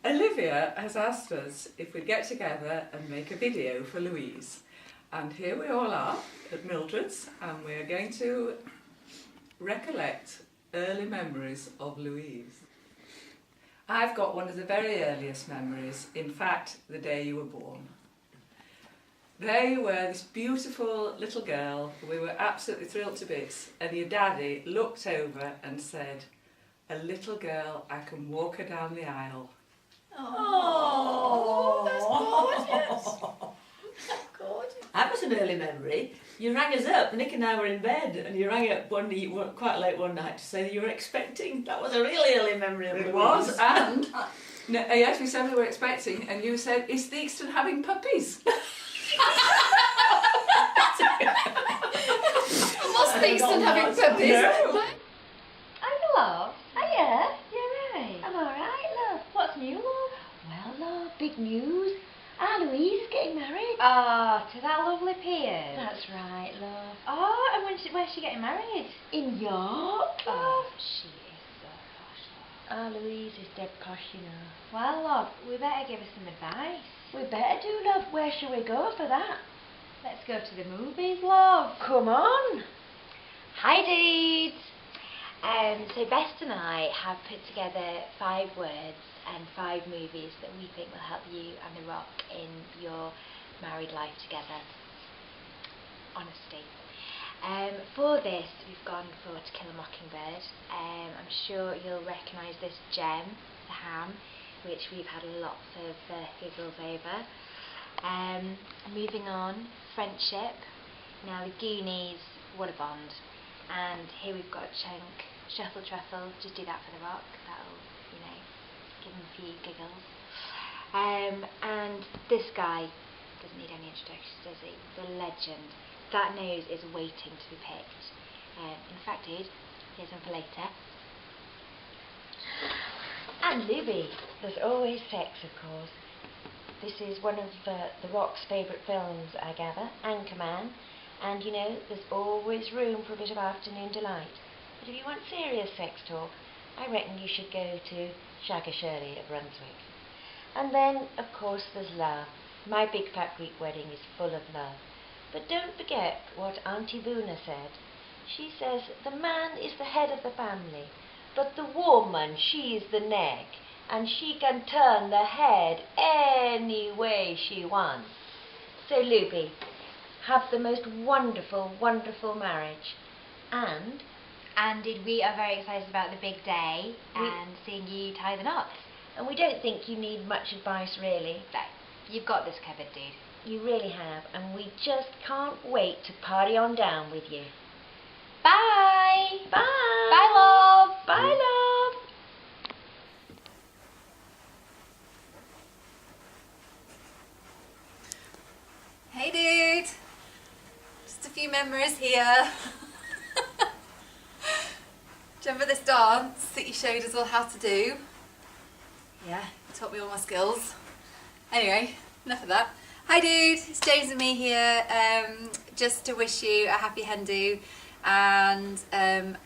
Olivia has asked us if we'd get together and make a video for Louise. And here we all are at Mildred's, and we're going to recollect early memories of Louise. I've got one of the very earliest memories, in fact, the day you were born. There you were, this beautiful little girl, we were absolutely thrilled to bits, and your daddy looked over and said, "A little girl, I can walk her down the aisle." Oh, that's gorgeous. That's gorgeous. That was an early memory. You rang us up, Nick and I were in bed, and you rang up quite late one night to say that you were expecting. That was a really early memory of It was, and yes, we said we were expecting, and you said, "Is Theakston having puppies?" Was Theakston having puppies? No. Hi, love. Hiya. You're right. I'm alright, love. What's new, love? Well, love, big news. Our Louise is getting married. Ah, to that lovely Piers. That's right, love. Oh, and where's she getting married? In York, love. Oh, she is so posh, love. Our Louise is dead posh, you know. Well, love, we better give her some advice. We better do, love. Where shall we go for that? Let's go to the movies, love. Come on. Hi, dudes. So Best and I have put together 5 words and 5 movies that we think will help you and The Rock in your married life together. Honesty. For this, we've gone for To Kill a Mockingbird. I'm sure you'll recognise this gem, the ham, which we've had lots of giggles over. Moving on, Friendship. Now, The Goonies, what a bond. And here we've got Chunk, Shuffle Truffle, just do that for The Rock, that'll, you know, give him a few giggles. And this guy doesn't need any introduction, does he? The legend. That nose is waiting to be picked. In fact, dude, here's one for later. And Libby. There's always sex, of course. This is one of The Rock's favourite films, I gather, Anchorman. And, you know, there's always room for a bit of afternoon delight. But if you want serious sex talk, I reckon you should go to Shagger Shirley of Brunswick. And then, of course, there's love. My Big Fat Greek Wedding is full of love. But don't forget what Auntie Boona said. She says the man is the head of the family, but the woman, she is the neck, and she can turn the head any way she wants. So, Luby, have the most wonderful, wonderful marriage. And we are very excited about the big day and seeing you tie the knots. And we don't think you need much advice, really. No, you've got this covered, dude. You really have, and we just can't wait to party on down with you. Bye! Bye! Bye, love! Bye, love! Hey dude, just a few memories here. Do you remember this dance that you showed us all how to do? Yeah, you taught me all my skills. Anyway, enough of that. Hi dude, it's James and me here, just to wish you a happy hen do and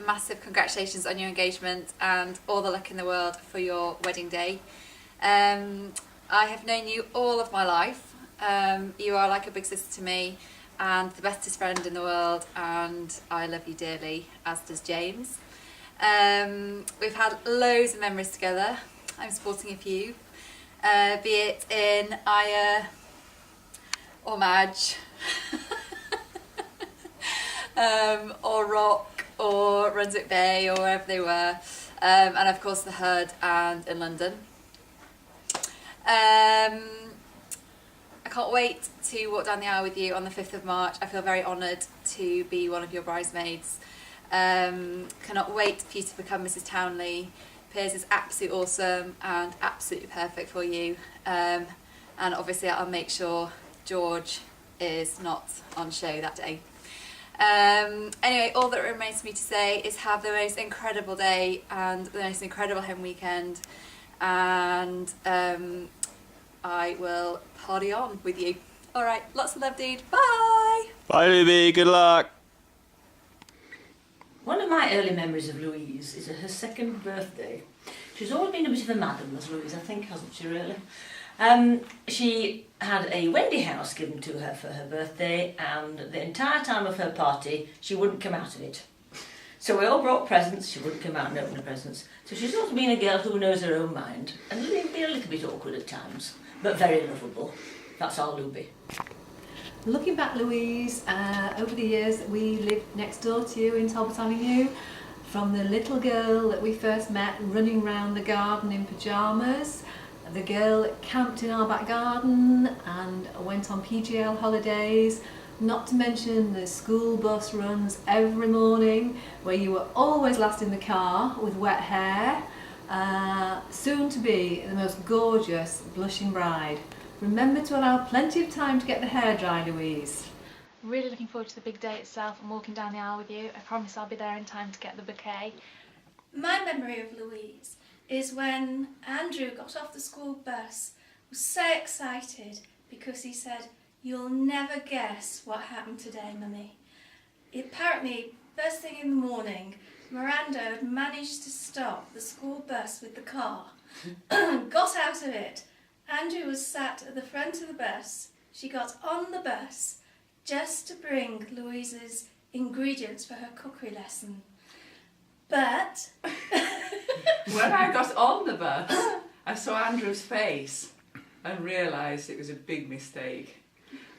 massive congratulations on your engagement and all the luck in the world for your wedding day. I have known you all of my life. You are like a big sister to me and the bestest friend in the world, and I love you dearly, as does James. We've had loads of memories together. I'm sporting a few, be it in Aya or Madge or Rock or Brunswick Bay or wherever they were, and of course the Herd and in London. I can't wait to walk down the aisle with you on the 5th of March. I feel very honoured to be one of your bridesmaids. Cannot wait for you to become Mrs. Townley. Piers is absolutely awesome and absolutely perfect for you. And obviously I'll make sure George is not on show that day. Anyway, all that remains for me to say is have the most incredible day and the most incredible home weekend. And I will party on with you. Alright, lots of love, dude. Bye! Bye, Libby. Good luck. One of my early memories of Louise is her 2nd birthday. She's always been a bit of a madam, as Louise, I think, hasn't she, really? She had a Wendy house given to her for her birthday, and the entire time of her party, she wouldn't come out of it. So we all brought presents, she wouldn't come out and open the presents. So she's always been a girl who knows her own mind, and be a little bit awkward at times, but very lovable. That's our Luby. Looking back, Louise, over the years that we lived next door to you in Talbot Avenue, from the little girl that we first met running round the garden in pyjamas, the girl that camped in our back garden and went on PGL holidays, not to mention the school bus runs every morning where you were always last in the car with wet hair, soon to be the most gorgeous blushing bride. Remember to allow plenty of time to get the hair dry, Louise. Really looking forward to the big day itself and walking down the aisle with you. I promise I'll be there in time to get the bouquet. My memory of Louise is when Andrew got off the school bus, was so excited because he said, "You'll never guess what happened today, Mummy." Apparently, first thing in the morning, Miranda had managed to stop the school bus with the car, got out of it. Andrew was sat at the front of the bus. She got on the bus just to bring Louise's ingredients for her cookery lesson. But when I got on the bus, I saw Andrew's face and realised it was a big mistake.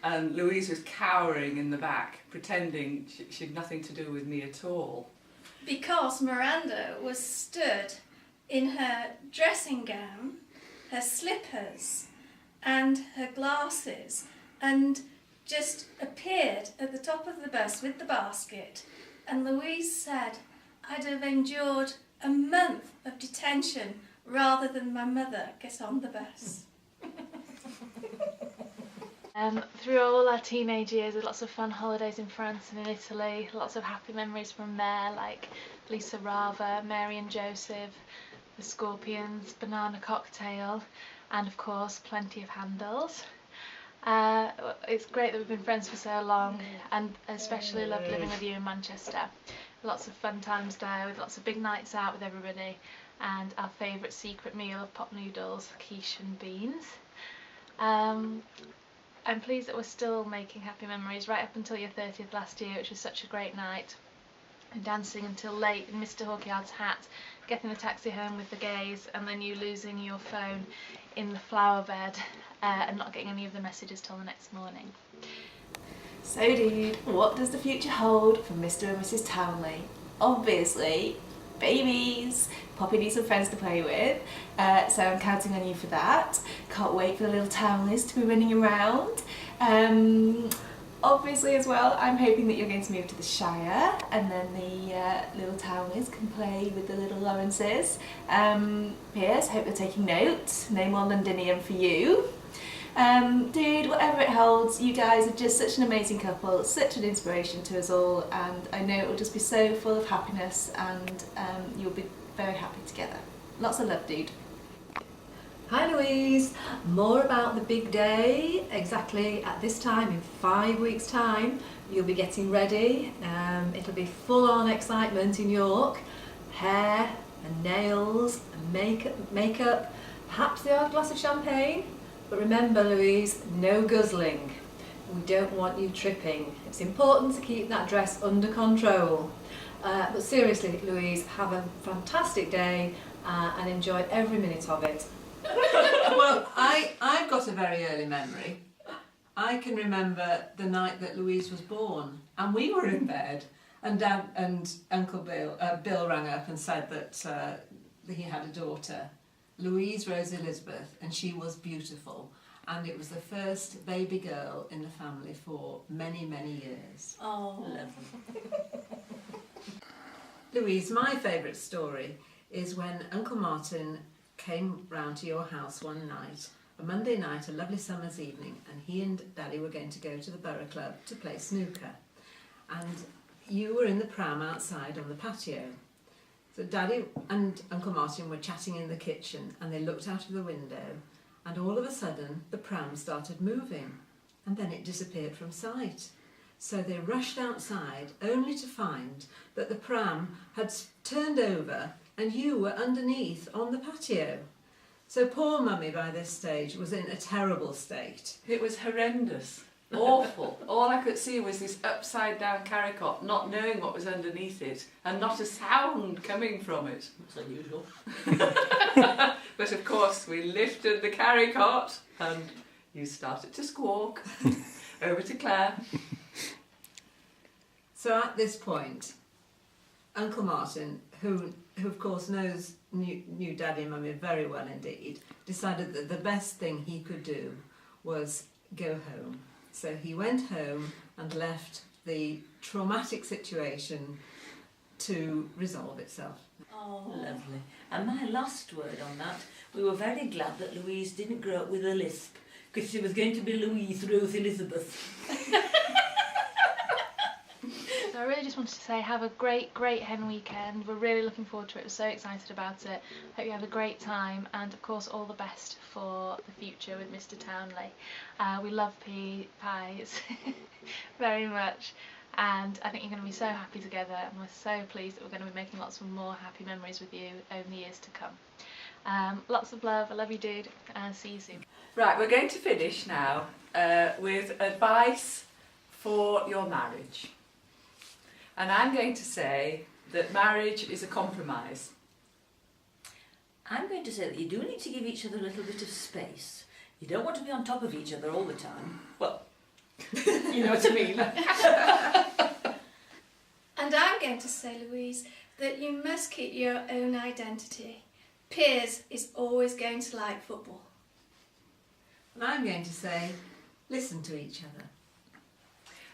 And Louise was cowering in the back, pretending she'd nothing to do with me at all. because Miranda was stood in her dressing gown, her slippers and her glasses, and just appeared at the top of the bus with the basket, and Louise said, "I'd have endured a month of detention rather than my mother get on the bus." Through all our teenage years, with lots of fun holidays in France and in Italy, lots of happy memories from there, like Lisa Rava, Mary and Joseph, the Scorpions, Banana Cocktail, and of course plenty of handles. It's great that we've been friends for so long, and especially loved living with you in Manchester. Lots of fun times there, with lots of big nights out with everybody, and our favourite secret meal of pot noodles, quiche and beans. I'm pleased that we're still making happy memories right up until your 30th last year, which was such a great night, and dancing until late in Mr Hawkyard's hat, getting the taxi home with the gays, and then you losing your phone in the flower bed and not getting any of the messages till the next morning. So dude, what does the future hold for Mr and Mrs Townley? Obviously, babies. Poppy needs some friends to play with, so I'm counting on you for that. Can't wait for the little Townleys to be running around. Obviously as well, I'm hoping that you're going to move to the Shire, and then the little Townleys can play with the little Lawrences. Piers, hope you're taking notes. No more Londinium for you. Dude, whatever it holds, you guys are just such an amazing couple, such an inspiration to us all, and I know it will just be so full of happiness, and you'll be very happy together. Lots of love, dude. Hi Louise, more about the big day. Exactly at this time, in 5 weeks' time, you'll be getting ready. It'll be full-on excitement in York. Hair and nails and makeup, perhaps the odd glass of champagne. But remember, Louise, no guzzling. We don't want you tripping. It's important to keep that dress under control. But seriously, Louise, have a fantastic day and enjoy every minute of it. Well, I've got a very early memory. I can remember the night that Louise was born, and we were in bed, and Dad and Uncle Bill rang up and said that he had a daughter, Louise Rose Elizabeth, and she was beautiful, and it was the first baby girl in the family for many, many years. Oh, lovely. Louise, my favourite story is when Uncle Martin came round to your house one night, a Monday night, a lovely summer's evening, and he and Daddy were going to go to the Borough Club to play snooker. And you were in the pram outside on the patio. So Daddy and Uncle Martin were chatting in the kitchen, and they looked out of the window, and all of a sudden the pram started moving, and then it disappeared from sight. So they rushed outside, only to find that the pram had turned over and you were underneath on the patio. So poor Mummy by this stage was in a terrible state. It was horrendous, awful. All I could see was this upside down carrot, not knowing what was underneath it, and not a sound coming from it. That's unusual. But of course we lifted the carrot and you started to squawk. Over to Claire. So at this point, Uncle Martin, who of course knew Daddy and Mummy very well indeed, decided that the best thing he could do was go home. So he went home and left the traumatic situation to resolve itself. Oh, lovely. And my last word on that, we were very glad that Louise didn't grow up with a lisp, because she was going to be Louise Rose Elizabeth. So I really just wanted to say have a great hen weekend. We're really looking forward to it. We're so excited about it. Hope you have a great time, and of course all the best for the future with Mr. Townley. We love pies very much, and I think you're going to be so happy together, and we're so pleased that we're going to be making lots of more happy memories with you over the years to come. Lots of love. I love you, dude, and see you soon. Right, we're going to finish now with advice for your marriage. And I'm going to say that marriage is a compromise. I'm going to say that you do need to give each other a little bit of space. You don't want to be on top of each other all the time. Well, you know what I mean. And I'm going to say, Louise, that you must keep your own identity. Piers is always going to like football. And I'm going to say, listen to each other.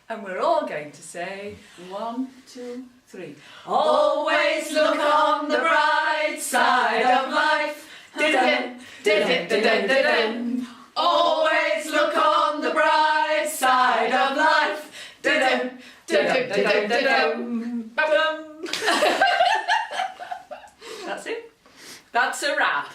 And we're all going to say 1, 2, 3. Always look on the bright side of life. Dun, dun, dun, dun, dun, dun. Always look on the bright side of life. Dun, dun, dun, dun, dun, dun, dun. That's it. That's a wrap.